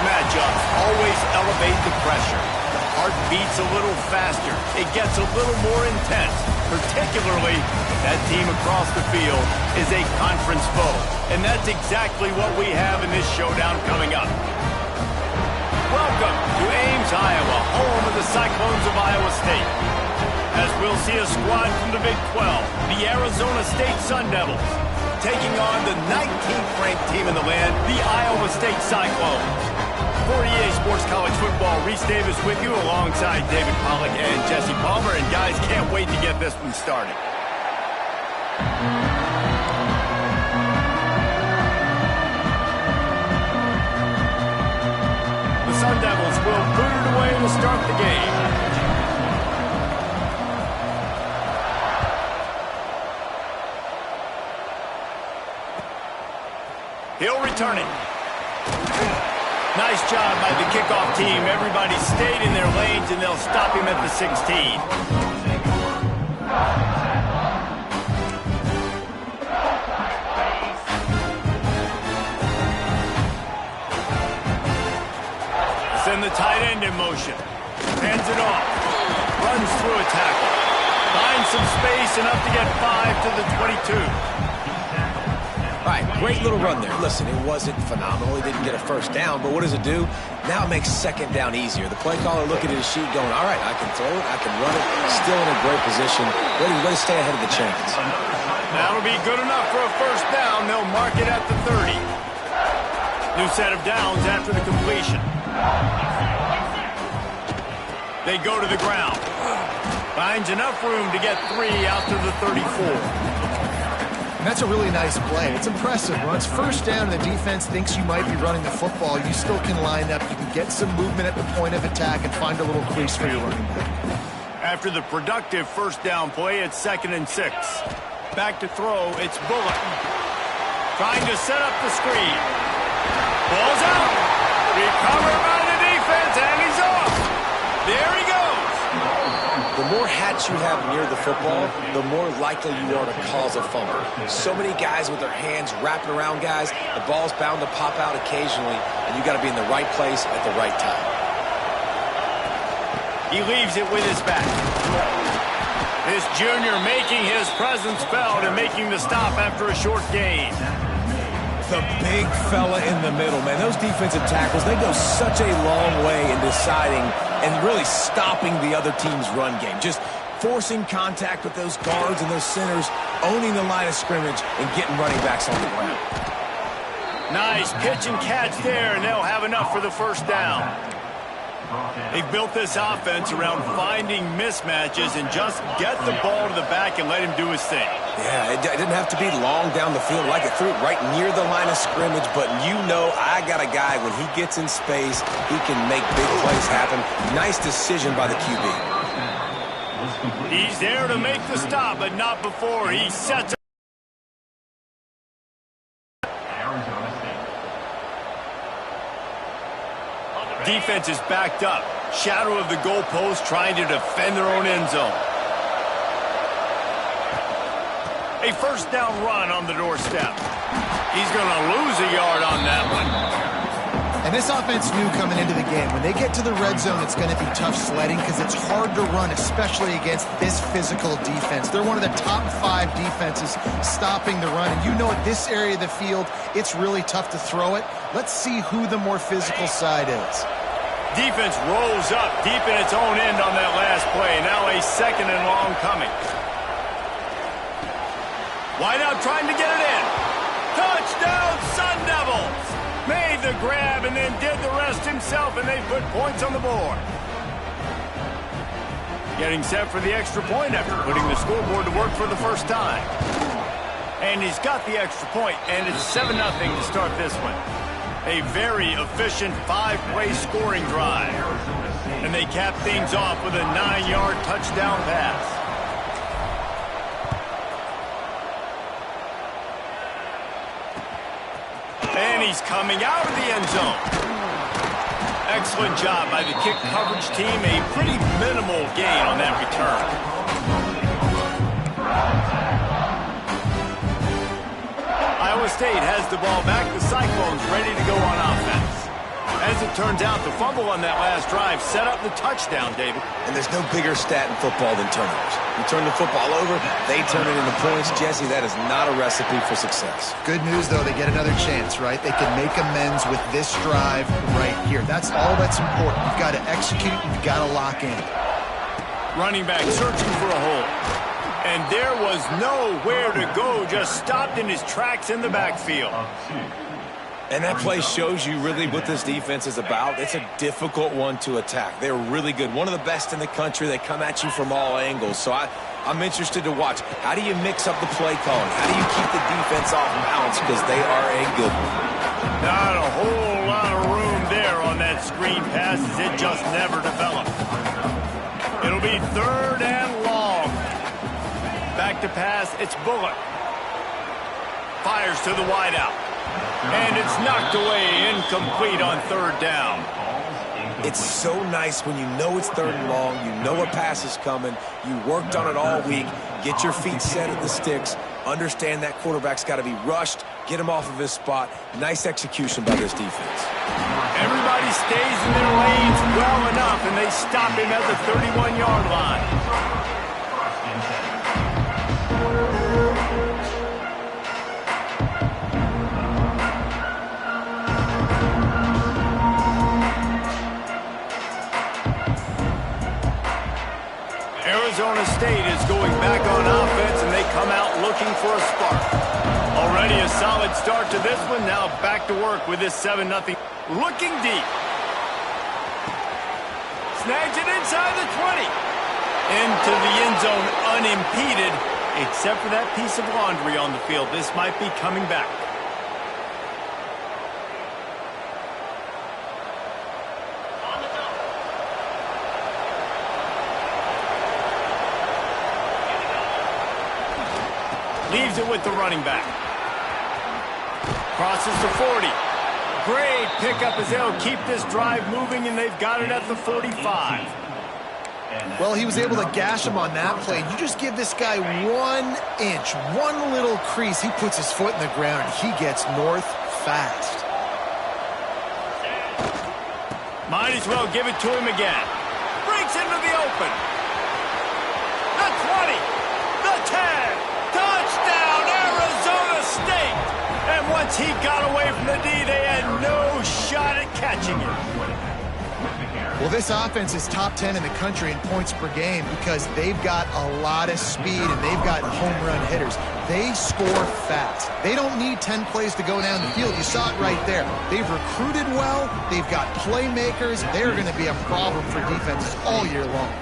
Matchups always elevate the pressure. The heart beats a little faster. It gets a little more intense, particularly if that team across the field is a conference foe. And that's exactly what we have in this showdown coming up. Welcome to Ames, Iowa, home of the Cyclones of Iowa State. As we'll see a squad from the Big 12, the Arizona State Sun Devils, taking on the 19th ranked team in the land, the Iowa State Cyclones. For EA Sports College Football, Reese Davis with you alongside David Pollack and Jesse Palmer. And guys, can't wait to get this one started. The Sun Devils will boot it away to start the game. He'll return it. Nice job by the kickoff team. Everybody stayed in their lanes, and they'll stop him at the 16. Send the tight end in motion. Hands it off. Runs through a tackle. Finds some space, enough to get 5 to the 22. All right, great little run there. Listen, it wasn't phenomenal. He didn't get a first down, but what does it do? Now it makes second down easier. The play caller looking at his sheet going, all right, I can throw it, I can run it. Still in a great position. Ready to stay ahead of the chains. That'll be good enough for a first down. They'll mark it at the 30. New set of downs after the completion. They go to the ground. Finds enough room to get 3 out to the 34. And that's a really nice play. It's impressive. Once first down and the defense thinks you might be running the football, you still can line up. You can get some movement at the point of attack and find a little crease for your running back. After the productive first down play, it's 2nd and 6. Back to throw, it's Bullock. Trying to set up the screen. Ball's out. Recovered by the defense, and he's off. There he goes. The more hats you have near the football, the more likely you are to cause a fumble. So many guys with their hands wrapping around guys, the ball's bound to pop out occasionally, and you got to be in the right place at the right time. He leaves it with his back. This junior making his presence felt and making the stop after a short gain. The big fella in the middle, man. Those defensive tackles, they go such a long way in deciding and really stopping the other team's run game. Just forcing contact with those guards and those centers, owning the line of scrimmage, and getting running backs on the ground. Nice pitch and catch there, and they'll have enough for the first down. They've built this offense around finding mismatches and just get the ball to the back and let him do his thing. Yeah, it didn't have to be long down the field. Like it threw it right near the line of scrimmage, but you know I got a guy, when he gets in space, he can make big plays happen. Nice decision by the QB. He's there to make the stop, but not before he sets it. Defense is backed up. Shadow of the goalpost, trying to defend their own end zone. A first down run on the doorstep. He's going to lose a yard on that one. And this offense knew coming into the game, when they get to the red zone, it's going to be tough sledding because it's hard to run, especially against this physical defense. They're one of the top 5 defenses stopping the run. And you know at this area of the field, it's really tough to throw it. Let's see who the more physical side is. Defense rolls up deep in its own end on that last play. Now a 2nd and long coming. Wide out trying to get it in. Touchdown, Sun Devils! Made the grab and then did the rest himself, and they put points on the board. Getting set for the extra point after putting the scoreboard to work for the first time. And he's got the extra point, and it's 7-0 to start this one. A very efficient 5-play scoring drive. And they cap things off with a 9-yard touchdown pass. And he's coming out of the end zone. Excellent job by the kick coverage team. A pretty minimal gain on that return. Iowa State has the ball back. The Cyclones ready to go on offense. As it turns out, the fumble on that last drive set up the touchdown, David. And there's no bigger stat in football than turnovers. You turn the football over, they turn it into points. Jesse, that is not a recipe for success. Good news, though, they get another chance, right? They can make amends with this drive right here. That's all that's important. You've got to execute. You've got to lock in. Running back searching for a hole. And there was nowhere to go, just stopped in his tracks in the backfield. And that play shows you really what this defense is about. It's a difficult one to attack. They're really good. One of the best in the country. They come at you from all angles. So I'm interested to watch. How do you mix up the play calling? How do you keep the defense off balance? Because they are a good one. Not a whole lot of room there on that screen pass as it just never developed. It'll be 3rd and long. Back to pass, it's Bullock. Fires to the wideout. And it's knocked away, incomplete on 3rd down. It's so nice when you know it's 3rd and long, you know a pass is coming, you worked on it all week, get your feet set at the sticks, understand that quarterback's got to be rushed, get him off of his spot. Nice execution by this defense. Everybody stays in their lanes well enough, and they stop him at the 31-yard line. Arizona State is going back on offense, and they come out looking for a spark. Already a solid start to this one. Now back to work with this 7-0. Looking deep. Snags it inside the 20. Into the end zone unimpeded, except for that piece of laundry on the field. This might be coming back. Leaves it with the running back. Crosses the 40. Great pickup as they'll keep this drive moving, and they've got it at the 45. Well, he was able to gash him on that play. You just give this guy 1 inch, one little crease. He puts his foot in the ground, and he gets north fast. Might as well give it to him again. Breaks into the open. The 20. The 10. Touchdown, Arizona State! And once he got away from the D, they had no shot at catching it. Well, this offense is top 10 in the country in points per game because they've got a lot of speed and they've got home run hitters. They score fast. They don't need 10 plays to go down the field. You saw it right there. They've recruited well. They've got playmakers. They're going to be a problem for defenses all year long.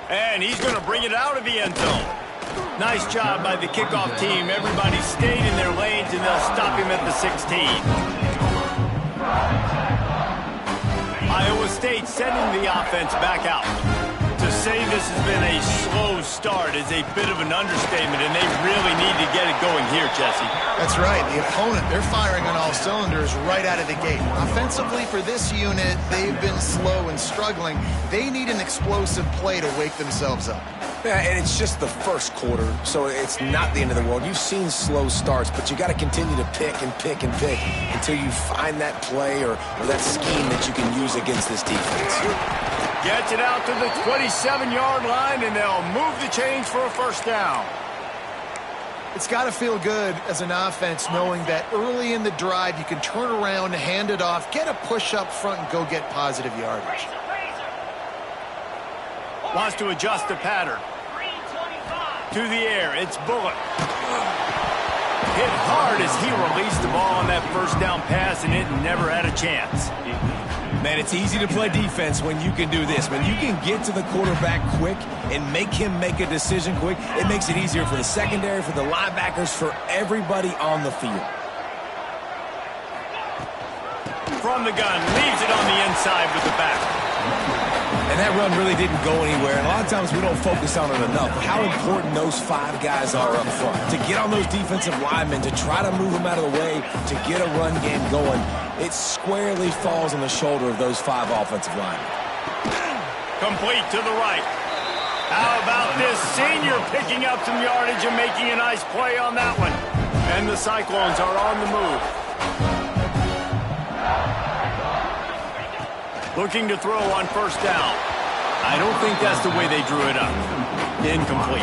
And he's going to bring it out of the end zone. Nice job by the kickoff team. Everybody stayed in their lanes, and they'll stop him at the 16. Iowa State sending the offense back out. To say this has been a slow start is a bit of an understatement, and they really need to get it going here, Jesse. That's right. The opponent, they're firing on all cylinders right out of the gate. Offensively, for this unit, they've been slow and struggling. They need an explosive play to wake themselves up. Yeah, and it's just the first quarter, so it's not the end of the world. You've seen slow starts, but you got to continue to pick and pick and pick until you find that play or that scheme that you can use against this defense. Gets it out to the 27-yard line, and they'll move the chains for a first down. It's got to feel good as an offense knowing that early in the drive you can turn around, hand it off, get a push up front, and go get positive yardage. Wants to adjust the pattern. To the air, it's Bullock. Hit hard as he released the ball on that first down pass, and it never had a chance. Man, it's easy to play defense when you can do this. When you can get to the quarterback quick and make him make a decision quick, it makes it easier for the secondary, for the linebackers, for everybody on the field. From the gun, leaves it on the inside with the back. And that run really didn't go anywhere. And a lot of times we don't focus on it enough. How important those 5 guys are up front. To get on those defensive linemen, to try to move them out of the way, to get a run game going, it squarely falls on the shoulder of those 5 offensive linemen. Complete to the right. How about this senior picking up some yardage and making a nice play on that one? And the Cyclones are on the move. Looking to throw on first down. I don't think that's the way they drew it up. Incomplete.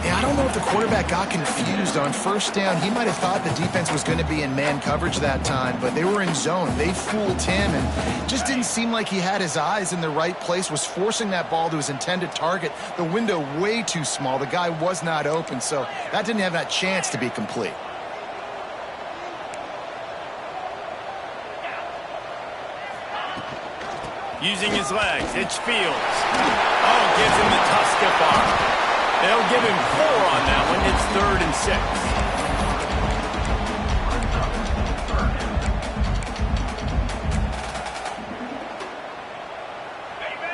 Yeah, I don't know if the quarterback got confused on first down. He might have thought the defense was going to be in man coverage that time, but they were in zone. They fooled him, and just didn't seem like he had his eyes in the right place, was forcing that ball to his intended target. The window way too small. The guy was not open, so that didn't have that chance to be complete. Using his legs, it's Fields. Oh, gives him the tough stiff arm. They'll give him 4 on that one. It's 3rd and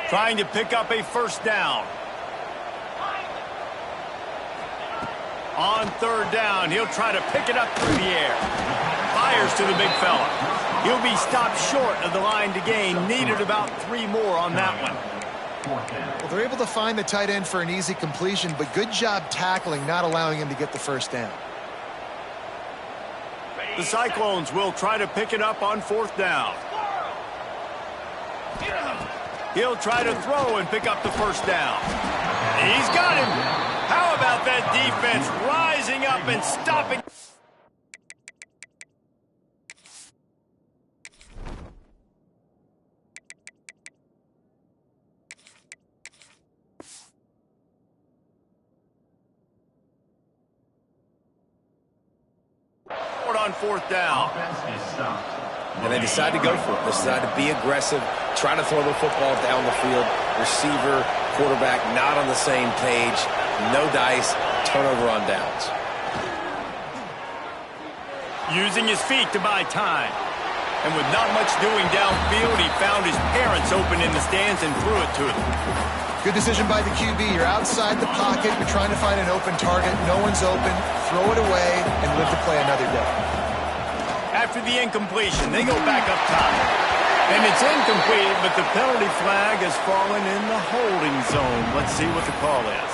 6. Trying to pick up a first down. On 3rd down, he'll try to pick it up through the air. Fires to the big fella. He'll be stopped short of the line to gain. Needed about 3 more on that one. Well, they're able to find the tight end for an easy completion, but good job tackling, not allowing him to get the first down. The Cyclones will try to pick it up on 4th down. He'll try to throw and pick up the first down. He's got him. How about that defense rising up and stopping? On 4th down. And they decide to go for it. They decide to be aggressive, try to throw the football down the field. Receiver, quarterback, not on the same page. No dice, turnover on downs. Using his feet to buy time. And with not much doing downfield, he found his parents open in the stands and threw it to them. Good decision by the QB. You're outside the pocket. You're trying to find an open target. No one's open. Throw it away and live to play another day. After the incompletion, they go back up top. And it's incomplete, but the penalty flag has fallen in the holding zone. Let's see what the call is.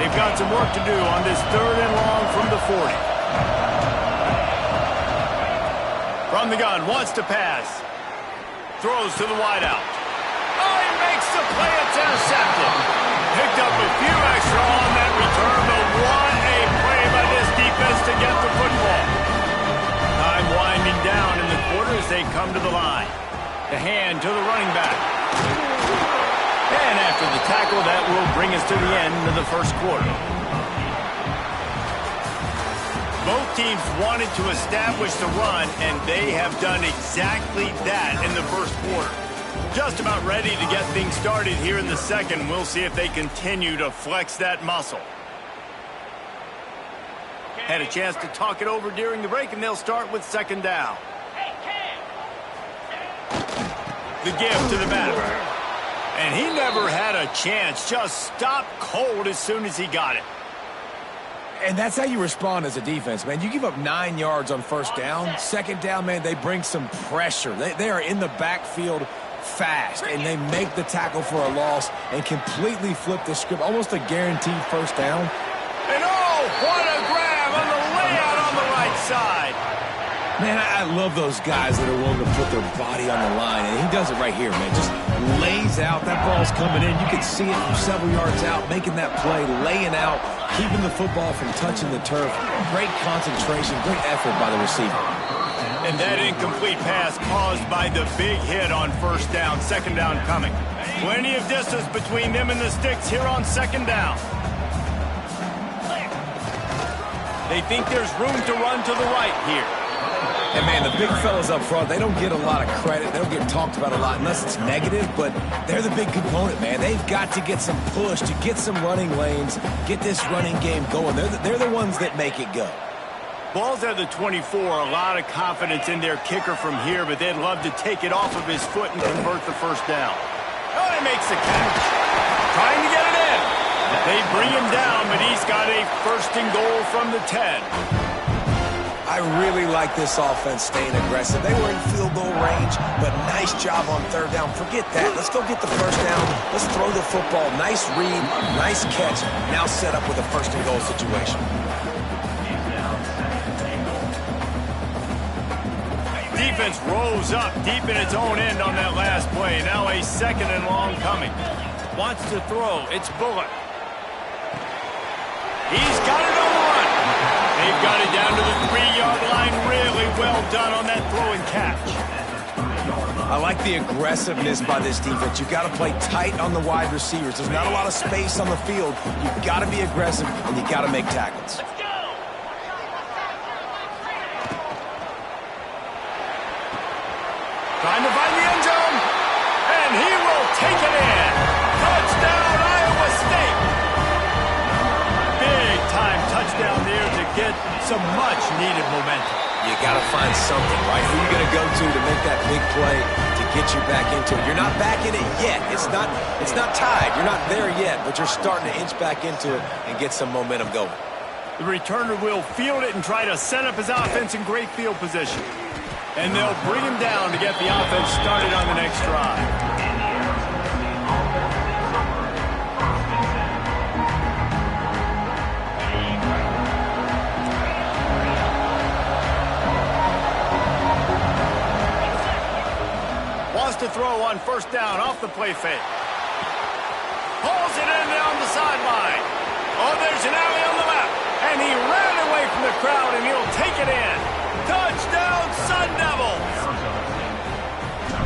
They've got some work to do on this 3rd and long from the 40. From the gun, wants to pass. Throws to the wideout. Oh, he makes the play. It's intercepted. Picked up a few extra on that return, but what a play by this defense to get the football. Time winding down in the quarter as they come to the line. The hand to the running back. And after the tackle, that will bring us to the end of the first quarter. Both teams wanted to establish the run, and they have done exactly that in the first quarter. Just about ready to get things started here in the second. We'll see if they continue to flex that muscle. Had a chance to talk it over during the break, and they'll start with 2nd down. The give to the batter. And he never had a chance. Just stopped cold as soon as he got it. And that's how you respond as a defense, man. You give up 9 yards on first down. 2nd down, man, they bring some pressure. They are in the backfield fast, and they make the tackle for a loss and completely flip the script. Almost a guaranteed first down. And oh, what a grab on the layout on the right side. Man, I love those guys that are willing to put their body on the line, and he does it right here, man. Just lays out. That ball's coming in. You can see it from several yards out, making that play, laying out, keeping the football from touching the turf. Great concentration, great effort by the receiver. And that incomplete pass caused by the big hit on first down. Second down coming. Plenty of distance between them and the sticks here on second down. They think there's room to run to the right here. And, man, the big fellas up front, they don't get a lot of credit. They don't get talked about a lot unless it's negative, but they're the big component, man. They've got to get some push, to get some running lanes, get this running game going. They're the ones that make it go. Ball's at the 24. A lot of confidence in their kicker from here, but they'd love to take it off of his foot and convert the first down. Oh, he makes the catch. Trying to get it in. They bring him down, but he's got a first and goal from the 10. I really like this offense staying aggressive. They were in field goal range, but nice job on third down. Forget that. Let's go get the first down. Let's throw the football. Nice read, nice catch. Now set up with a first and goal situation. Defense rose up deep in its own end on that last play. Now a second and long coming. Wants to throw. It's Bullock. He's got it on the run. They've got it down to the 3-yard line. Really well done on that throw and catch. I like the aggressiveness by this defense. You've got to play tight on the wide receivers. There's not a lot of space on the field. You've got to be aggressive, and you've got to make tackles. Trying to find the end zone, and he will take it in. Touchdown, Iowa State. Big-time touchdown there to get some much-needed momentum. You got to find something, right? Who are you going to go to make that big play to get you back into it? You're not back in it yet. It's not tied. You're not there yet, but you're starting to inch back into it and get some momentum going. The returner will field it and try to set up his offense in great field position. And they'll bring him down to get the offense started on the next drive. Wants to throw on first down off the play fake. Pulls it in down the sideline. Oh, there's an alley on the left. And he ran away from the crowd, and he'll take it in. Touchdown, Sun Devils!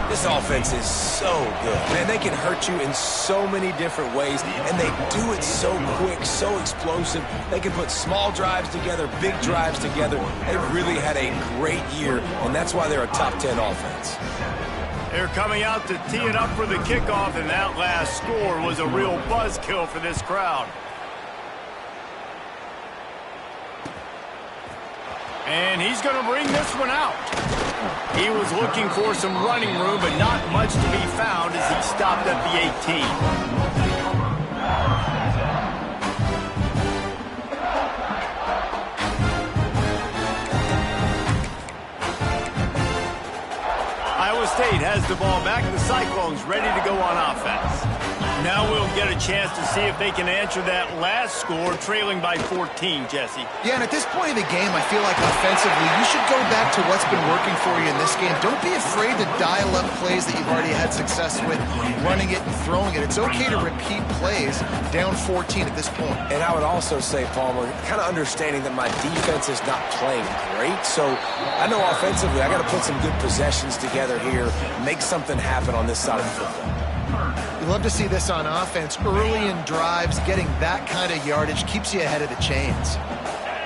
This offense is so good. Man, they can hurt you in so many different ways, and they do it so quick, so explosive. They can put small drives together, big drives together. They've really had a great year, and that's why they're a top 10 offense. They're coming out to tee it up for the kickoff, and that last score was a real buzzkill for this crowd. And he's going to bring this one out. He was looking for some running room, but not much to be found as he stopped at the 18. Iowa State has the ball back. The Cyclones ready to go on offense. Now we'll get a chance to see if they can answer that last score, trailing by 14, Jesse. Yeah, and at this point in the game, I feel like offensively, you should go back to what's been working for you in this game. Don't be afraid to dial up plays that you've already had success with, running it and throwing it. It's okay to repeat plays down 14 at this point. And I would also say, Palmer, kind of understanding that my defense is not playing great, so I know offensively I got to put some good possessions together here, make something happen on this side of the football. You love to see this on offense. Early in drives, getting that kind of yardage keeps you ahead of the chains.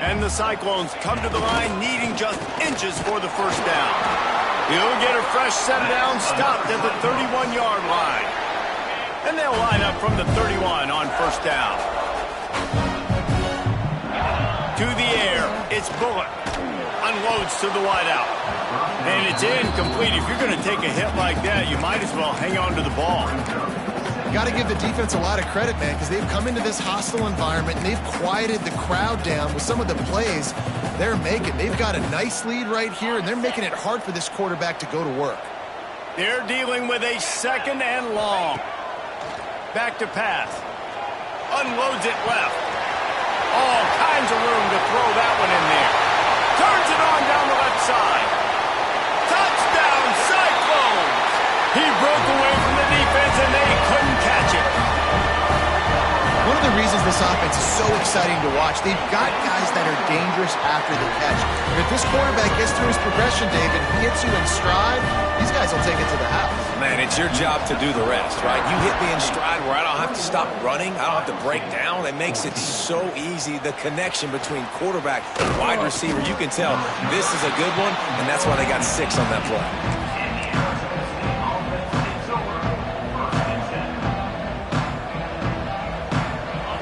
And the Cyclones come to the line needing just inches for the first down. He'll get a fresh set down, stopped at the 31-yard line. And they'll line up from the 31 on first down. To the air, it's Bullock. Unloads to the wideout. And it's incomplete. If you're going to take a hit like that, you might as well hang on to the ball. Got to give the defense a lot of credit, man, because they've come into this hostile environment and they've quieted the crowd down with some of the plays they're making. They've got a nice lead right here, and they're making it hard for this quarterback to go to work. They're dealing with a second and long. Back to pass. Unloads it left. All kinds of room to throw that one in there. Turns it on down the left side. this offense is so exciting to watch. They've got guys that are dangerous after the catch. If this quarterback gets through his progression, David, gets you in stride, these guys will take it to the house. Man, it's your job to do the rest, right? You hit me in stride where I don't have to stop running. I don't have to break down. It makes it so easy. The connection between quarterback and wide receiver, you can tell this is a good one, and that's why they got 6 on that play.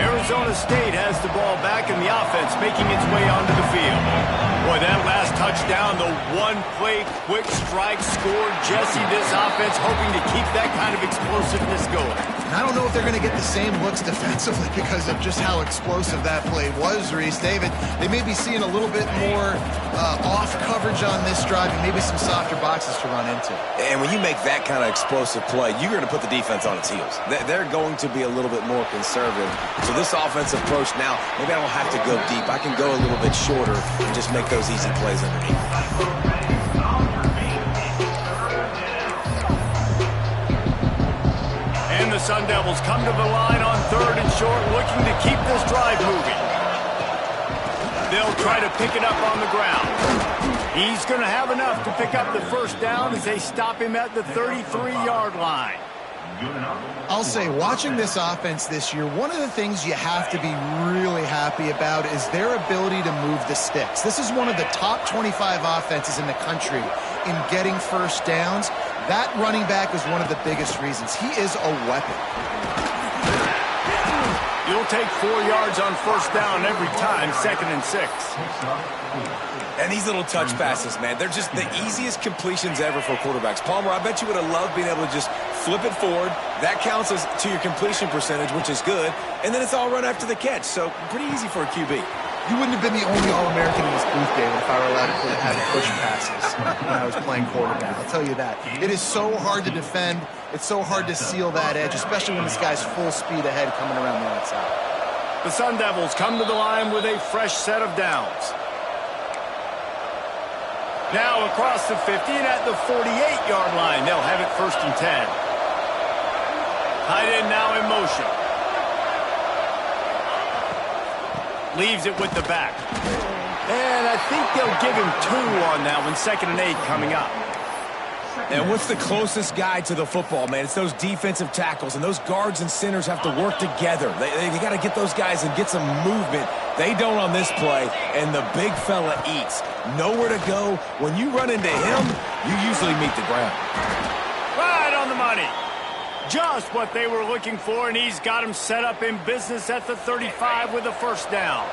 Arizona State has the ball back in the offense, making its way onto the field. Boy, that last touchdown, the one-play quick strike scored. Jesse, this offense hoping to keep that kind of explosiveness going. And I don't know if they're going to get the same looks defensively because of just how explosive that play was, Reese. David, they may be seeing a little bit more off coverage on this drive and maybe some softer boxes to run into. And when you make that kind of explosive play, you're going to put the defense on its heels. They're going to be a little bit more conservative. So this offensive approach now, maybe I don't have to go deep. I can go a little bit shorter and just make those easy plays underneath. And the Sun Devils come to the line on 3rd and short, looking to keep this drive moving. They'll try to pick it up on the ground. He's going to have enough to pick up the first down as they stop him at the 33-yard line. I'll say, watching this offense this year, one of the things you have to be really happy about is their ability to move the sticks. This is one of the top 25 offenses in the country in getting first downs. That running back is one of the biggest reasons. He is a weapon. You'll take 4 yards on first down every time, 2nd and 6. And these little touch passes, man, they're just the easiest completions ever for quarterbacks. Palmer, I bet you would have loved being able to just flip it forward. That counts as to your completion percentage, which is good. And then it's all run after the catch. So pretty easy for a QB. You wouldn't have been the only All-American in this booth, David, if I were allowed to have push passes when I was playing quarterback. I'll tell you that. It is so hard to defend. It's so hard to seal that edge, especially when this guy's full speed ahead coming around the outside. The Sun Devils come to the line with a fresh set of downs. Now across the 50 and at the 48-yard line, they'll have it 1st and 10. Tight end now in motion. Leaves it with the back. And I think they'll give him 2 on that one. 2nd and 8 coming up. And what's the closest guy to the football, man? It's those defensive tackles, and those guards and centers have to work together. They got to get those guys and get some movement. They don't on this play, and the big fella eats. Nowhere to go. When you run into him, you usually meet the ground. Right on the money. Just what they were looking for, and he's got him set up in business at the 35 with a first down.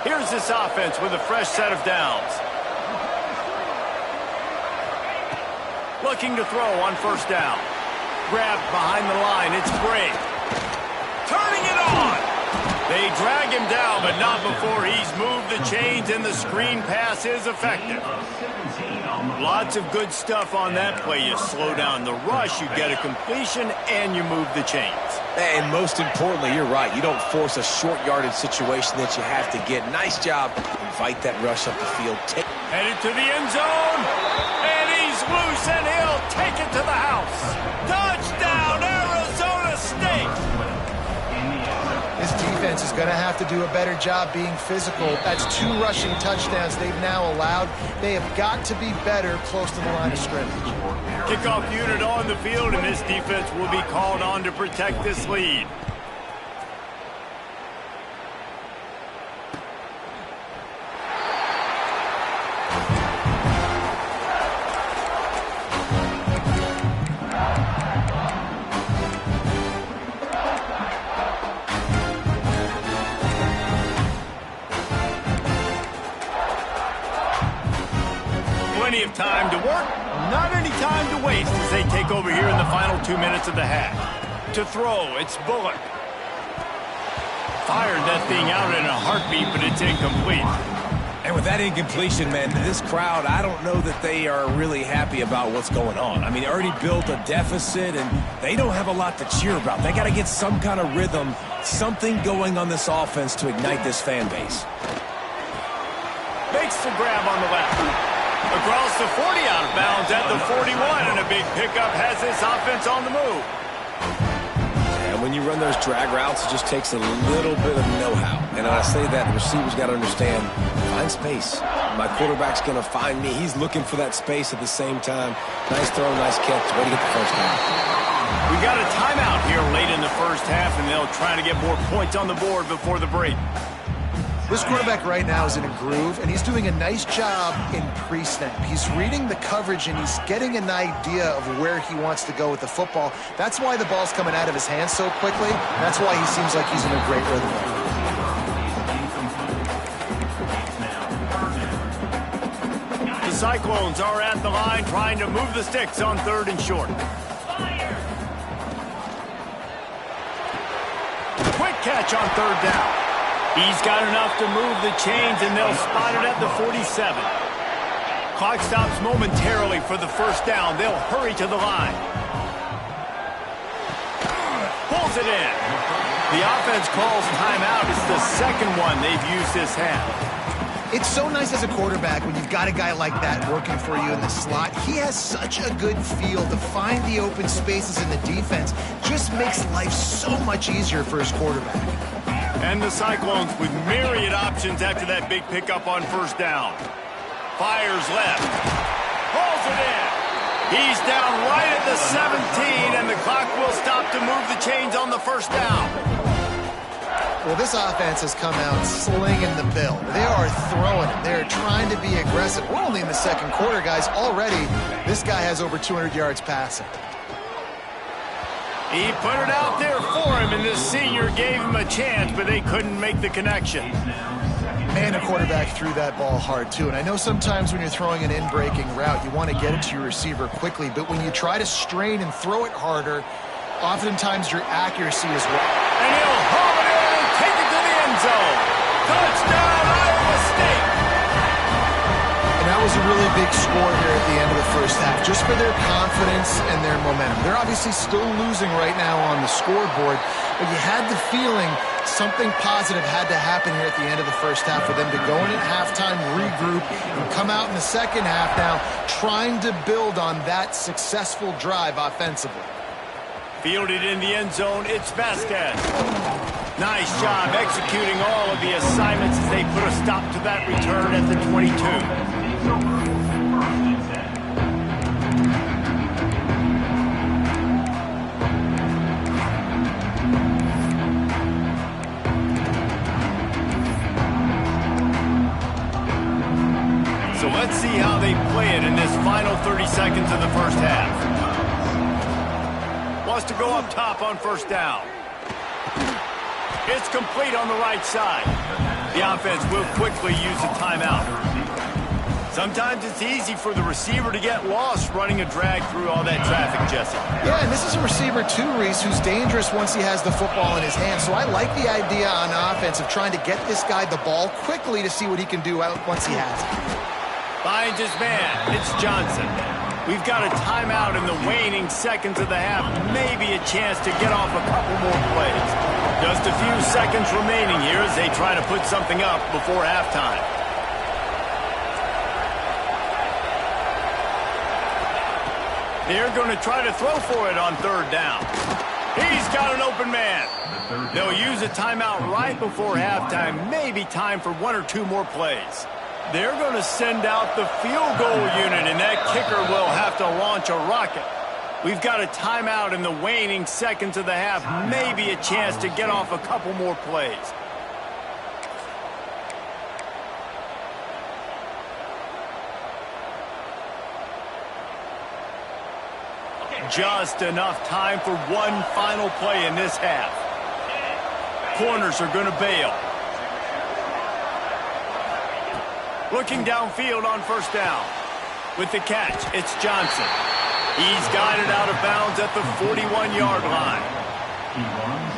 Here's this offense with a fresh set of downs. Looking to throw on first down. Grabbed behind the line. It's Gray. Turning it on. They drag him down, but not before he's moved the chains, and the screen pass is effective. Lots of good stuff on that play. You slow down the rush, you get a completion, and you move the chains. And most importantly, you're right. You don't force a short yardage situation that you have to get. Nice job. Invite that rush up the field. Headed to the end zone. And he's loose, and he'll take it to the house. Touchdown, Arizona State. This defense is going to have to do a better job being physical. That's 2 rushing touchdowns they've now allowed. They have got to be better close to the line of scrimmage. Kickoff unit on the field, and this defense will be called on to protect this lead. Plenty of time to work, not any time to waste as they take over here in the final 2 minutes of the half. To throw, it's Bullock. Fired that thing out in a heartbeat, but it's incomplete. And with that incompletion, man, this crowd, I don't know that they are really happy about what's going on. I mean, they already built a deficit, and they don't have a lot to cheer about. They got to get some kind of rhythm, something going on this offense to ignite this fan base. Makes the grab on the left. Across the 40, out of bounds at the 41, and a big pickup has this offense on the move. And we when you run those drag routes, it just takes a little bit of know-how. And when I say that, the receiver's got to understand, find space. My quarterback's going to find me. He's looking for that space at the same time. Nice throw, nice catch. Way to get the first down. We got a timeout here late in the first half, and they'll try to get more points on the board before the break. This quarterback right now is in a groove, and he's doing a nice job in pre-snap. He's reading the coverage, and he's getting an idea of where he wants to go with the football. That's why the ball's coming out of his hands so quickly. That's why he seems like he's in a great rhythm. The Cyclones are at the line trying to move the sticks on 3rd and short. Quick catch on 3rd down. He's got enough to move the chains, and they'll spot it at the 47. Clock stops momentarily for the first down. They'll hurry to the line. Pulls it in. The offense calls timeout. It's the second one they've used this half. It's so nice as a quarterback when you've got a guy like that working for you in the slot. He has such a good feel to find the open spaces in the defense. Just makes life so much easier for his quarterback. And the Cyclones with myriad options after that big pickup on 1st down. Fires left. Pulls it in. He's down right at the 17, and the clock will stop to move the chains on the 1st down. Well, this offense has come out slinging the bill. They are throwing it. They're trying to be aggressive. We're only in the 2nd quarter, guys. Already, this guy has over 200 yards passing. He put it out there for him, and the senior gave him a chance, but they couldn't make the connection. Man, a quarterback threw that ball hard, too. And I know sometimes when you're throwing an in-breaking route, you want to get it to your receiver quickly. But when you try to strain and throw it harder, oftentimes your accuracy is well. And he'll haul it in and take it to the end zone. Touchdown, Iowa State! And that was a really big score here at the end of the first half, just for their confidence and their momentum. They're obviously still losing right now on the scoreboard, but you had the feeling something positive had to happen here at the end of the first half for them to go in at halftime, regroup, and come out in the second half now trying to build on that successful drive offensively. Fielded in the end zone, it's Vasquez. Nice job executing all of the assignments as they put a stop to that return at the 22. So let's see how they play it in this final 30 seconds of the first half. Wants to go up top on 1st down. It's complete on the right side. The offense will quickly use a timeout. Sometimes it's easy for the receiver to get lost running a drag through all that traffic, Jesse. Yeah, and this is a receiver too, Reese, who's dangerous once he has the football in his hands. So I like the idea on offense of trying to get this guy the ball quickly to see what he can do out once he has it. Finds his man. It's Johnson. We've got a timeout in the waning seconds of the half. Maybe a chance to get off a couple more plays. Just a few seconds remaining here as they try to put something up before halftime. They're going to try to throw for it on 3rd down. He's got an open man. They'll use a timeout right before halftime. Maybe time for 1 or 2 more plays. They're going to send out the field goal unit, and that kicker will have to launch a rocket. We've got a timeout in the waning seconds of the half. Maybe a chance to get off a couple more plays. Just enough time for one final play in this half. Corners are going to bail. Looking downfield on 1st down. With the catch, it's Johnson. He's got it out of bounds at the 41-yard line.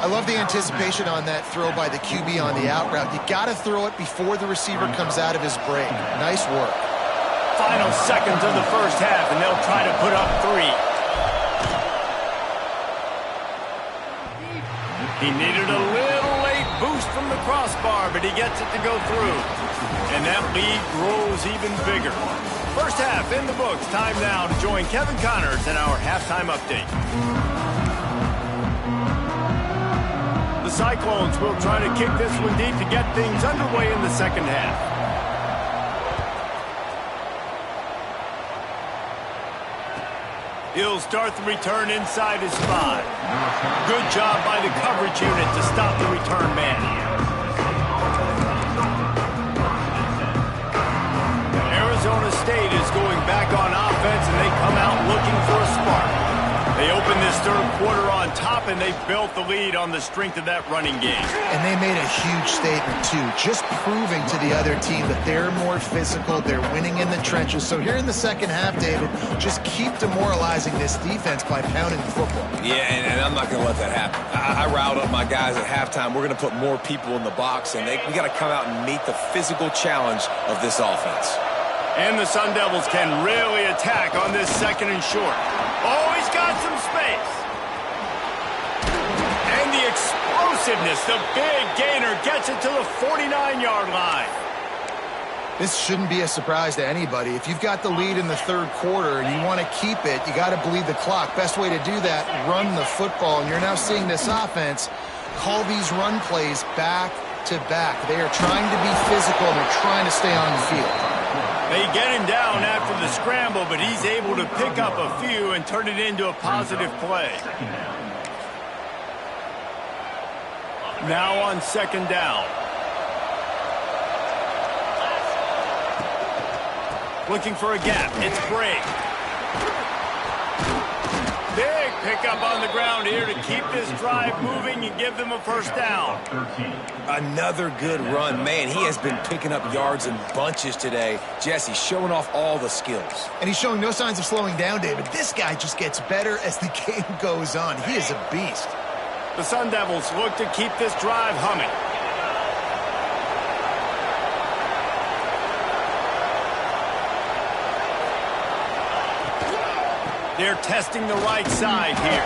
I love the anticipation on that throw by the QB on the out route. You got to throw it before the receiver comes out of his break. Nice work. Final seconds of the first half, and they'll try to put up 3. He needed a little late boost from the crossbar, but he gets it to go through. And that lead grows even bigger. First half in the books. Time now to join Kevin Connors in our halftime update. Cyclones will try to kick this one deep to get things underway in the second half. He'll start the return inside his 5. Good job by the coverage unit to stop the return man. Arizona State is going back on offense, and they come out looking for a spark. They open this third quarter on top, and they built the lead on the strength of that running game. And they made a huge statement, too, just proving to the other team that they're more physical, they're winning in the trenches. So here in the second half, David, just keep demoralizing this defense by pounding the football. Yeah, and I'm not going to let that happen. I riled up my guys at halftime. We're going to put more people in the box, and we got to come out and meet the physical challenge of this offense. And the Sun Devils can really attack on this second and short. Oh, he's got some space. And the explosiveness, the big gainer gets it to the 49-yard line. This shouldn't be a surprise to anybody. If you've got the lead in the third quarter and you want to keep it, you got to bleed the clock. Best way to do that, run the football. And you're now seeing this offense call these run plays back to back. They are trying to be physical. They're trying to stay on the field. They get him down after the scramble, but he's able to pick up a few and turn it into a positive play. Now on second down. Looking for a gap. It's Bray. Big pickup on the ground here to keep this drive moving and give them a first down. Another good run. Man, he has been picking up yards in bunches today. Jesse showing off all the skills. And he's showing no signs of slowing down, David. This guy just gets better as the game goes on. He is a beast. The Sun Devils look to keep this drive humming. They're testing the right side here.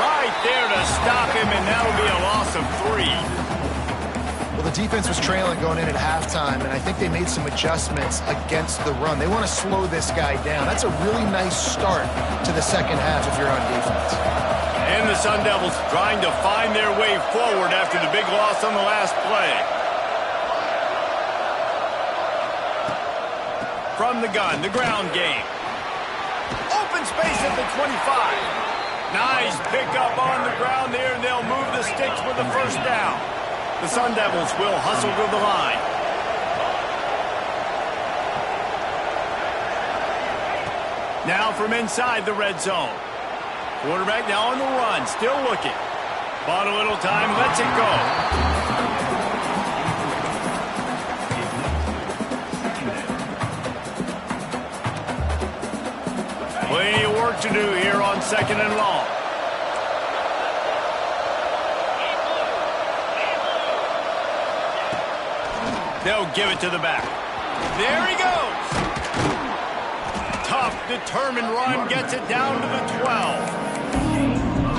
Right there to stop him, and that'll be a loss of 3. Well, the defense was trailing going in at halftime, and I think they made some adjustments against the run. They want to slow this guy down. That's a really nice start to the second half if you're on defense. And the Sun Devils trying to find their way forward after the big loss on the last play. From the gun, the ground game. Open space at the 25. Nice pickup on the ground there, and they'll move the sticks with the first down. The Sun Devils will hustle to the line. Now from inside the red zone. Quarterback now on the run, still looking. Bought a little time, lets it go. Plenty of work to do here on second and long. They'll give it to the back. There he goes. Tough, determined run gets it down to the 12.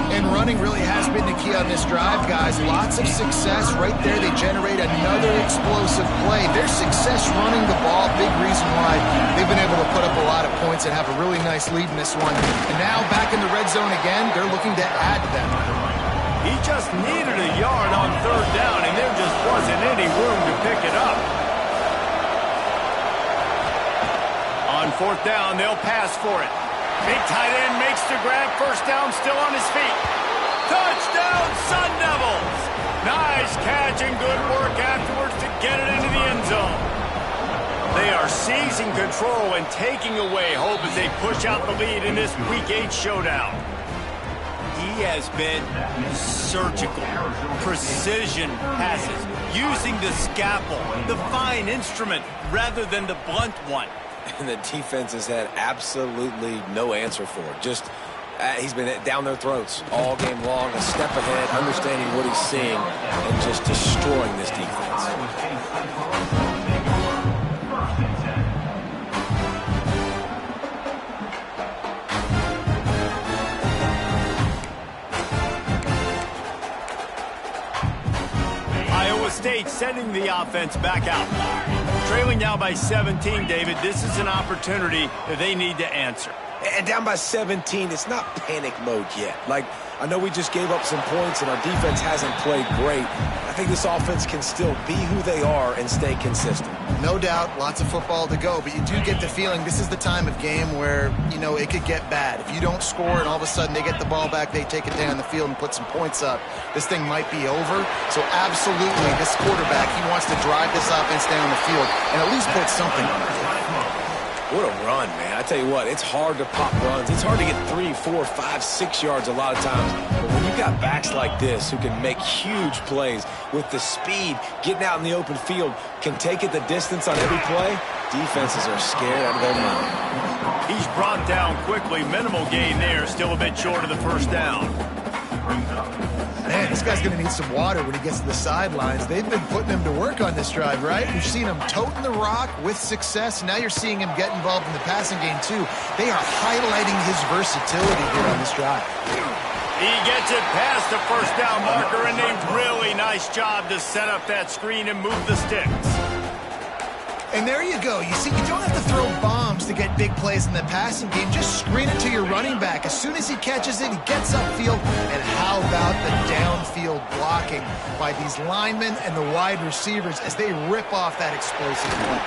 And running really has been the key on this drive, guys. Lots of success right there. They generate another explosive play. Their success running the ball, big reason why they've been able to put up a lot of points and have a really nice lead in this one. And now back in the red zone again, they're looking to add to them. He just needed a yard on third down, and there just wasn't any room to pick it up. On fourth down, they'll pass for it. Big tight end makes the grab. First down, still on his feet. Touchdown, Sun Devils! Nice catch and good work afterwards to get it into the end zone. They are seizing control and taking away hope as they push out the lead in this Week 8 showdown. He has been surgical, precision passes, using the scalpel, the fine instrument, rather than the blunt one. And the defense has had absolutely no answer for it. Just, he's been down their throats all game long, a step ahead, understanding what he's seeing, and just destroying this defense. Iowa State sending the offense back out. Trailing now by 17, David. This is an opportunity that they need to answer. And down by 17, it's not panic mode yet. Like, I know we just gave up some points and our defense hasn't played great. I think this offense can still be who they are and stay consistent. No doubt, lots of football to go, but you do get the feeling this is the time of game where, you know, it could get bad. If you don't score and all of a sudden they get the ball back, they take it down the field and put some points up, this thing might be over. So absolutely, this quarterback, he wants to drive this offense down the field and at least put something on it. What a run, man. I tell you what, it's hard to pop runs. It's hard to get 3, 4, 5, 6 yards a lot of times. But when you got backs like this who can make huge plays with the speed, getting out in the open field, can take it the distance on every play, defenses are scared out of their mind. He's brought down quickly. Minimal gain there. Still a bit short of the first down. Man, this guy's going to need some water when he gets to the sidelines. They've been putting him to work on this drive, right? We've seen him toting the rock with success. Now you're seeing him get involved in the passing game, too. They are highlighting his versatility here on this drive. He gets it past the first down marker, and a really nice job to set up that screen and move the sticks. And there you go. You see, you don't have to throw bombs to get big plays in the passing game. Just screen it to your running back. As soon as he catches it, he gets upfield. And how about the downfield blocking by these linemen and the wide receivers as they rip off that explosive play?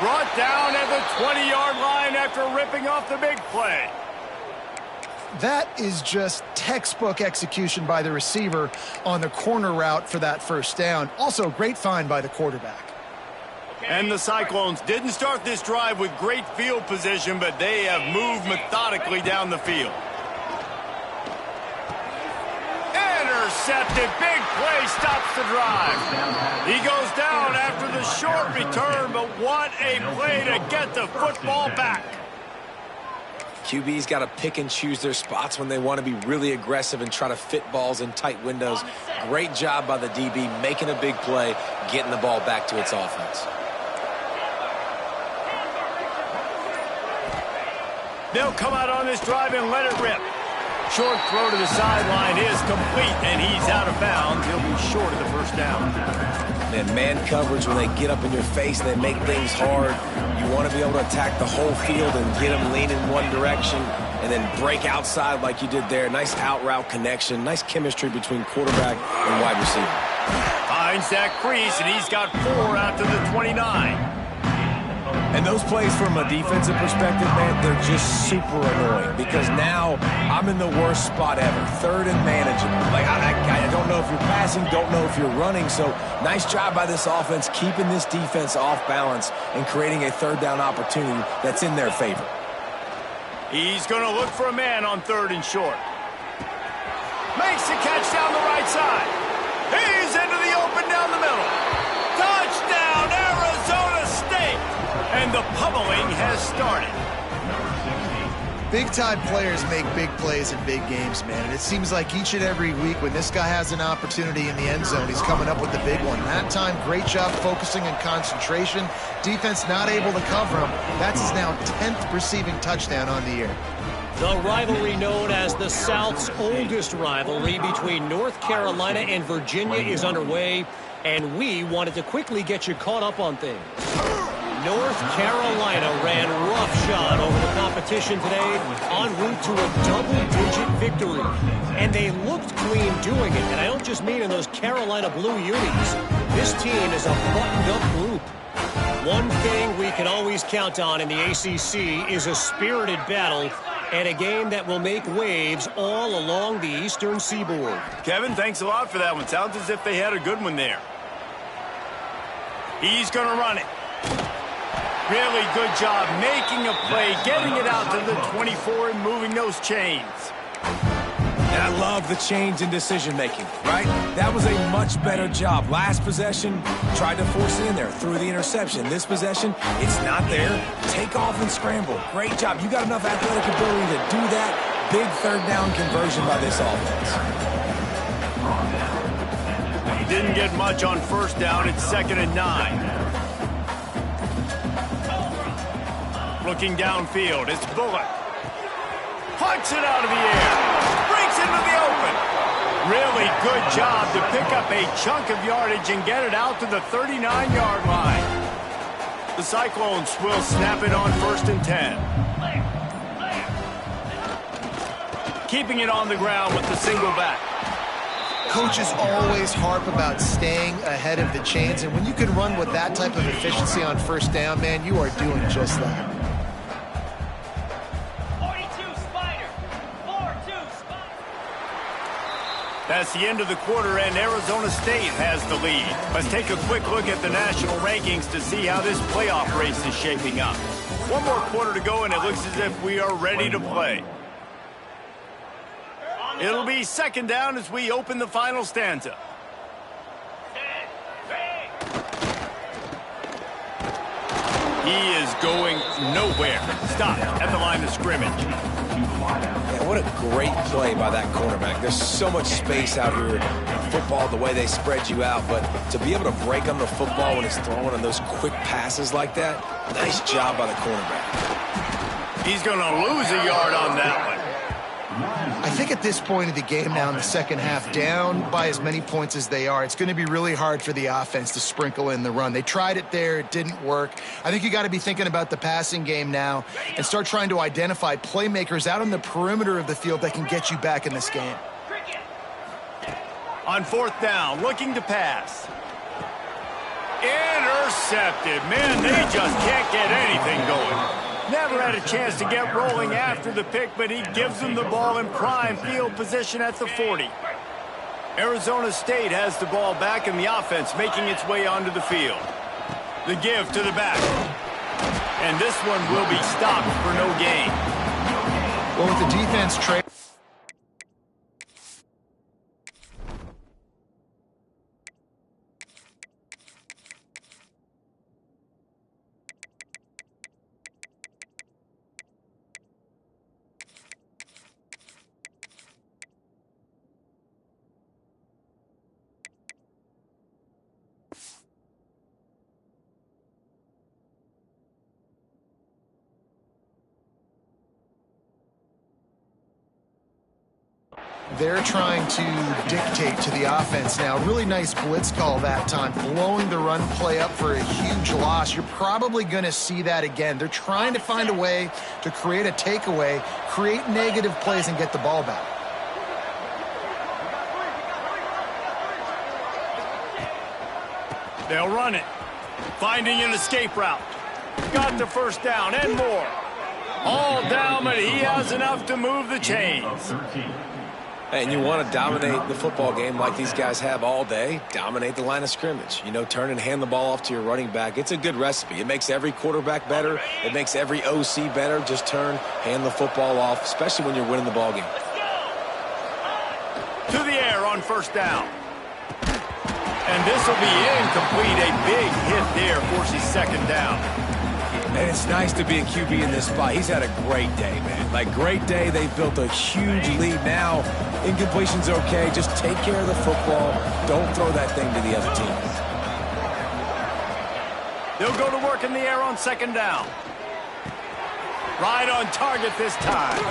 Brought down at the 20-yard line after ripping off the big play. That is just textbook execution by the receiver on the corner route for that first down. Also, great find by the quarterback. And the Cyclones didn't start this drive with great field position, but they have moved methodically down the field. Intercepted. Big play stops the drive. He goes down after the short return, but what a play to get the football back. QB's got to pick and choose their spots when they want to be really aggressive and try to fit balls in tight windows. Great job by the DB making a big play, getting the ball back to its offense. They'll come out on this drive and let it rip. Short throw to the sideline is complete, and he's out of bounds. He'll be short of the first down. And man coverage, when they get up in your face, they make things hard. You want to be able to attack the whole field and get them leaning one direction and then break outside like you did there. Nice out route connection. Nice chemistry between quarterback and wide receiver. Finds that crease, and he's got 4 out to the 29. And those plays from a defensive perspective, man, they're just super annoying because now I'm in the worst spot ever, third and manageable. Like, I don't know if you're passing, don't know if you're running. So nice job by this offense keeping this defense off balance and creating a third down opportunity that's in their favor. He's going to look for a man on 3rd and short. Makes the catch down the right side. He's into the open down the middle. Touchdown, Arizona State! And the pummeling has started. Big-time players make big plays in big games, man. And it seems like each and every week when this guy has an opportunity in the end zone, he's coming up with the big one. That time, great job focusing and concentration. Defense not able to cover him. That's his now 10th receiving touchdown on the year. The rivalry known as the South's oldest rivalry between North Carolina and Virginia is underway, and we wanted to quickly get you caught up on things. North Carolina ran roughshod over the competition today en route to a double-digit victory. And they looked clean doing it, and I don't just mean in those Carolina blue unis. This team is a buttoned-up group. One thing we can always count on in the ACC is a spirited battle and a game that will make waves all along the eastern seaboard. Kevin, thanks a lot for that one. Sounds as if they had a good one there. He's going to run it. Really good job making a play, getting it out to the 24 and moving those chains. And I love the change in decision-making, right? That was a much better job. Last possession, tried to force it in there, threw the interception. This possession, it's not there. Take off and scramble. Great job. You got enough athletic ability to do that. Big third down conversion by this offense. He didn't get much on first down. It's 2nd and 9. Looking downfield, it's Bullock. Punts it out of the air. Breaks into the open. Really good job to pick up a chunk of yardage and get it out to the 39-yard line. The Cyclones will snap it on 1st and 10. keeping it on the ground with the single back. Coaches always harp about staying ahead of the chains, and when you can run with that type of efficiency on first down, man, you are doing just that. 42 Spider. 4-2 Spider. That's the end of the quarter, and Arizona State has the lead. Let's take a quick look at the national rankings to see how this playoff race is shaping up. One more quarter to go, and it looks as if we are ready to play. It'll be second down as we open the final stanza. He is going nowhere. Stop at the line of scrimmage. Yeah, what a great play by that cornerback. There's so much space out here in football, the way they spread you out, but to be able to break on the football when it's thrown on those quick passes like that, nice job by the cornerback. He's going to lose a yard on that one. I think at this point of the game now in the second half, down by as many points as they are, it's going to be really hard for the offense to sprinkle in the run. They tried it there. It didn't work. I think you got to be thinking about the passing game now and start trying to identify playmakers out on the perimeter of the field that can get you back in this game. On fourth down, looking to pass. Intercepted. Man, they just can't get anything going. Never had a chance to get rolling after the pick, but he gives them the ball in prime field position at the 40. Arizona State has the ball back in the offense, making its way onto the field. The give to the back. And this one will be stopped for no gain. Well, with the defense trade. They're trying to dictate to the offense now. Really nice blitz call that time, blowing the run play up for a huge loss. You're probably going to see that again. They're trying to find a way to create a takeaway, create negative plays, and get the ball back. They'll run it. Finding an escape route. Got the first down and more. All down, but he has enough to move the chains. And you want to dominate the football game like these guys have all day, dominate the line of scrimmage. You know, turn and hand the ball off to your running back. It's a good recipe. It makes every quarterback better. It makes every OC better. Just turn, hand the football off, especially when you're winning the ball game. To the air on first down. And this will be incomplete. A big hit there forces second down. And it's nice to be a QB in this spot. He's had a great day, man. Like, great day. They've built a huge lead. Now, incompletion's okay. Just take care of the football. Don't throw that thing to the other team. They'll go to work in the air on second down. Right on target this time.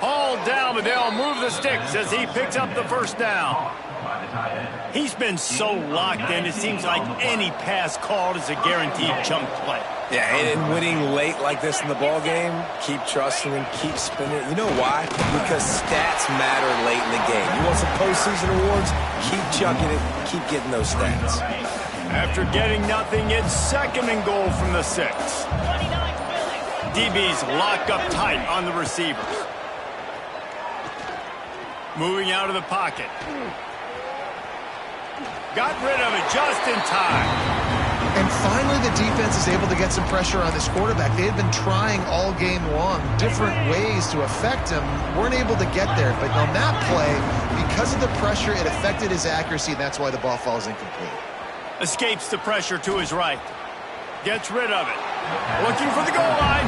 All down, but they'll move the sticks as he picks up the first down. He's been so locked in, it seems like any pass called is a guaranteed chunk play. Yeah, and winning late like this in the ball game, keep trusting and keep spinning. You know why? Because stats matter late in the game. You want some postseason awards? Keep chucking it. Keep getting those stats. After getting nothing, it's second and goal from the 6. DB's locked up tight on the receivers. Moving out of the pocket. Got rid of it just in time. And finally, the defense is able to get some pressure on this quarterback. They had been trying all game long, different ways to affect him. Weren't able to get there. But on that play, because of the pressure, it affected his accuracy, and that's why the ball falls incomplete. Escapes the pressure to his right. Gets rid of it. Looking for the goal line.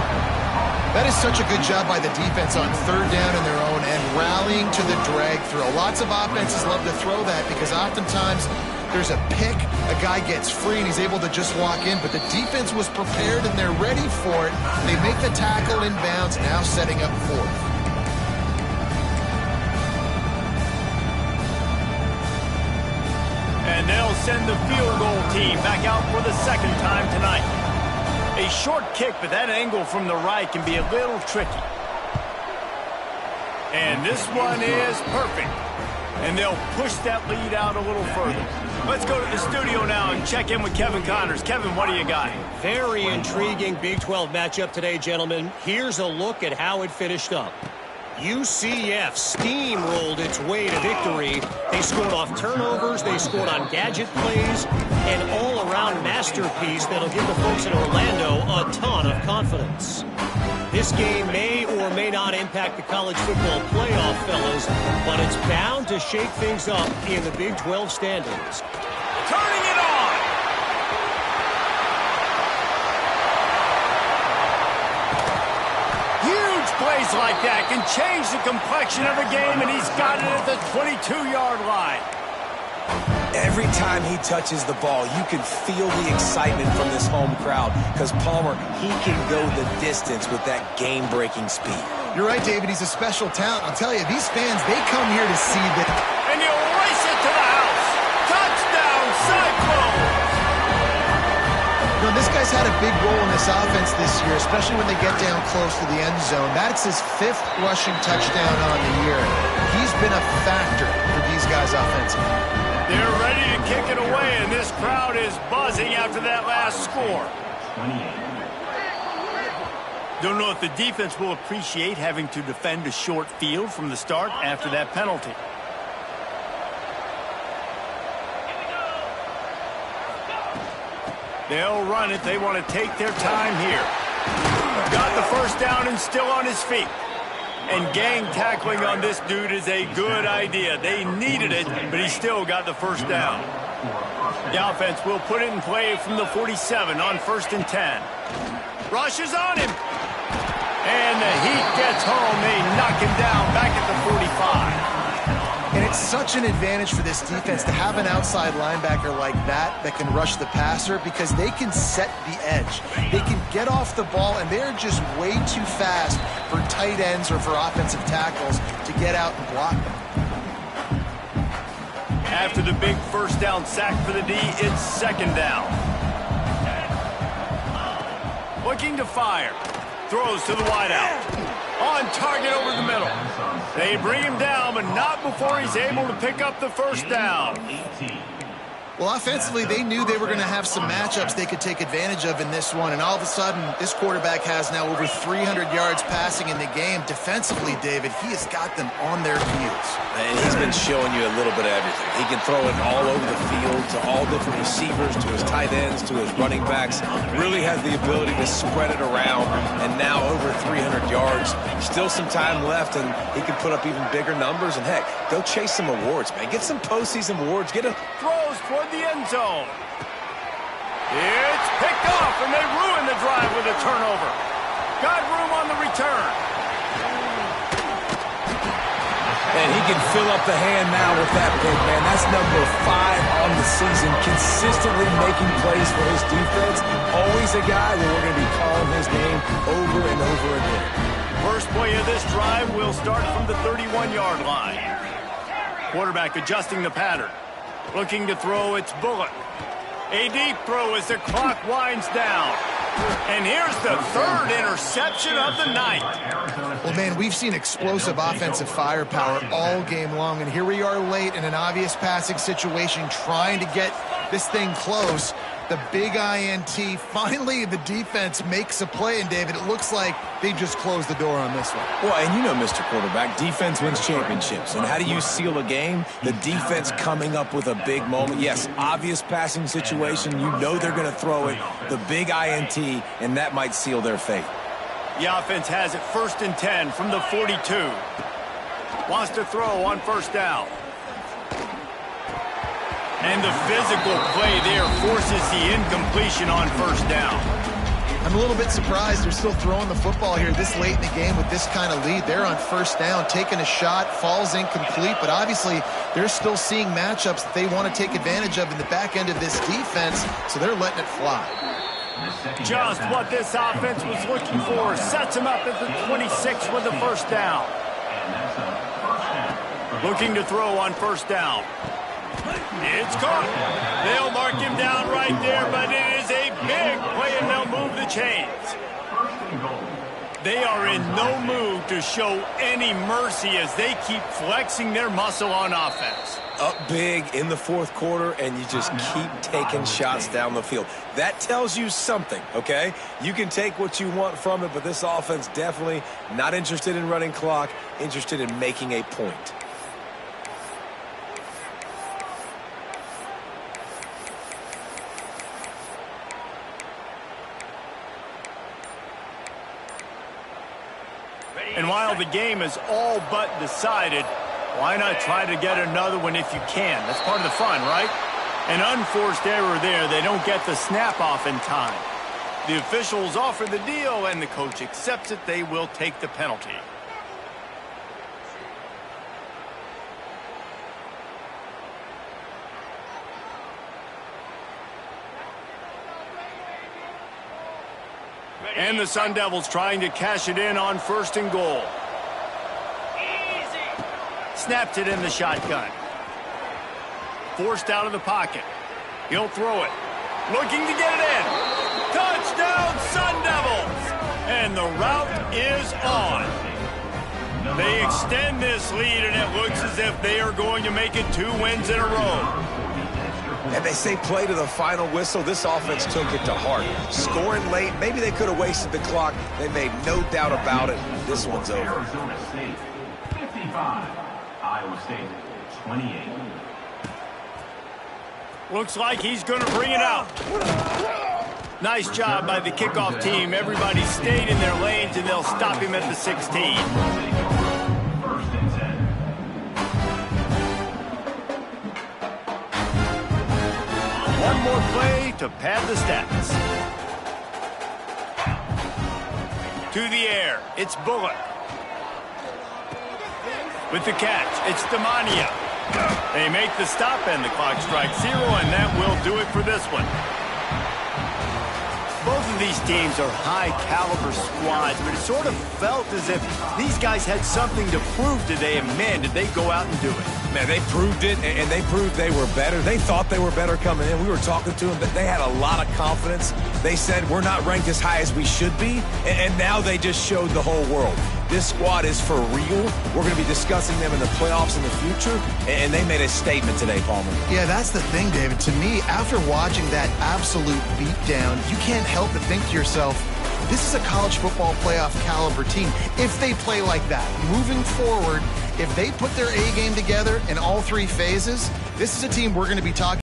That is such a good job by the defense on third down in their own end, rallying to the drag throw. Lots of offenses love to throw that because oftentimes there's a pick, a guy gets free, and he's able to just walk in. But the defense was prepared, and they're ready for it. They make the tackle in bounds, now setting up fourth. And they'll send the field goal team back out for the second time tonight. A short kick, but that angle from the right can be a little tricky. And this one is perfect. And they'll push that lead out a little further. Let's go to the studio now and check in with Kevin Connors. Kevin, what do you got? Very intriguing Big 12 matchup today, gentlemen. Here's a look at how it finished up. UCF steamrolled its way to victory. They scored off turnovers, they scored on gadget plays, an all-around masterpiece that'll give the folks in Orlando a ton of confidence. This game may or may not impact the college football playoff, fellas, but it's bound to shake things up in the Big 12 standings. Turning it on! Huge plays like that can change the complexion of a game, and he's got it at the 22-yard line. Every time he touches the ball, you can feel the excitement from this home crowd because Palmer, he can go the distance with that game-breaking speed. You're right, David. He's a special talent. I'll tell you, these fans, they come here to see that. And he'll race it to the house. Touchdown, Cyclones! You know, this guy's had a big role in this offense this year, especially when they get down close to the end zone. That's his 5th rushing touchdown on the year. He's been a factor for these guys offensively. They're ready to kick it away, and this crowd is buzzing after that last score. Don't know if the defense will appreciate having to defend a short field from the start after that penalty. They'll run it. They want to take their time here. Got the first down and still on his feet. And gang tackling on this dude is a good idea. They needed it, but he still got the first down. The offense will put it in play from the 47 on 1st and 10. Rush is on him. And the heat gets home. They knock him down back at the 45. And it's such an advantage for this defense to have an outside linebacker like that can rush the passer because they can set the edge. They can get off the ball, and they're just way too fast for tight ends or for offensive tackles to get out and block them. After the big first down sack for the D, it's 2nd down. Looking to fire. Throws to the wideout. On target over the middle. They bring him down, but not before he's able to pick up the first down. Well, offensively, they knew they were going to have some matchups they could take advantage of in this one, and all of a sudden, this quarterback has now over 300 yards passing in the game. Defensively, David, he has got them on their heels. And he's been showing you a little bit of everything. He can throw it all over the field to all different receivers, to his tight ends, to his running backs. Really has the ability to spread it around, and now over 300 yards. Still some time left, and he can put up even bigger numbers. And, heck, go chase some awards, man. Get some postseason awards. Get a throws toward the end zone. It's picked off, and they ruin the drive with a turnover. Got room on the return. And he can fill up the hand now with that pick, man. That's number 5 on the season, consistently making plays for his defense. Always a guy that we're going to be calling his name over and over again. First play of this drive will start from the 31-yard line. Quarterback adjusting the pattern. Looking to throw, it's Bullock. A deep throw as the clock winds down. And here's the 3rd interception of the night. Well, man, we've seen explosive offensive firepower all game long, and here we are late in an obvious passing situation trying to get this thing close. The big INT. Finally, the defense makes a play, and David, it looks like they just closed the door on this one. Well, and you know, Mr. Quarterback, defense wins championships. And how do you seal a game? The defense coming up with a big moment. Yes, obvious passing situation. You know they're going to throw it. The big INT, and that might seal their fate. The offense has it 1st and 10 from the 42. Wants to throw on 1st down. And the physical play there forces the incompletion on 1st down. I'm a little bit surprised they're still throwing the football here this late in the game with this kind of lead. They're on 1st down, taking a shot, falls incomplete, but obviously they're still seeing matchups that they want to take advantage of in the back end of this defense, so they're letting it fly. Just what this offense was looking for. Sets him up at the 26 with the 1st down. Looking to throw on 1st down. It's caught. They'll mark him down right there, but it is a big play, and they'll move the chains. They are in no mood to show any mercy as they keep flexing their muscle on offense. Up big in the fourth quarter, and you just keep taking shots down the field. That tells you something, okay? You can take what you want from it, but this offense definitely not interested in running clock, interested in making a point. And while the game is all but decided, why not try to get another one if you can? That's part of the fun, right? An unforced error there. They don't get the snap off in time. The officials offer the deal, and the coach accepts it. They will take the penalty. And the Sun Devils trying to cash it in on 1st and goal. Easy. Snapped it in the shotgun. Forced out of the pocket. He'll throw it. Looking to get it in. Touchdown, Sun Devils! And the route is on. They extend this lead, and it looks as if they are going to make it 2 wins in a row. And they say play to the final whistle. This offense took it to heart. Scoring late, maybe they could have wasted the clock. They made no doubt about it. This one's over. Arizona State, 55. Iowa State, 28. Looks like he's going to bring it out. Nice job by the kickoff team. Everybody stayed in their lanes, and they'll stop him at the 16. 1st and 10. One more play to pad the stats. To the air, it's Bullock. With the catch, it's Demania. They make the stop, and the clock strikes 0, and that will do it for this one. Both of these teams are high-caliber squads, but it sort of felt as if these guys had something to prove today, and man, did they go out and do it. Man, they proved it, and they proved they were better. They thought they were better coming in. We were talking to them, but they had a lot of confidence. They said, we're not ranked as high as we should be, and now they just showed the whole world. This squad is for real. We're going to be discussing them in the playoffs in the future, and they made a statement today, Palmer. Yeah, that's the thing, David. To me, after watching that absolute beatdown, you can't help but think to yourself, this is a college football playoff caliber team. If they play like that, moving forward, if they put their A game together in all 3 phases, this is a team we're going to be talking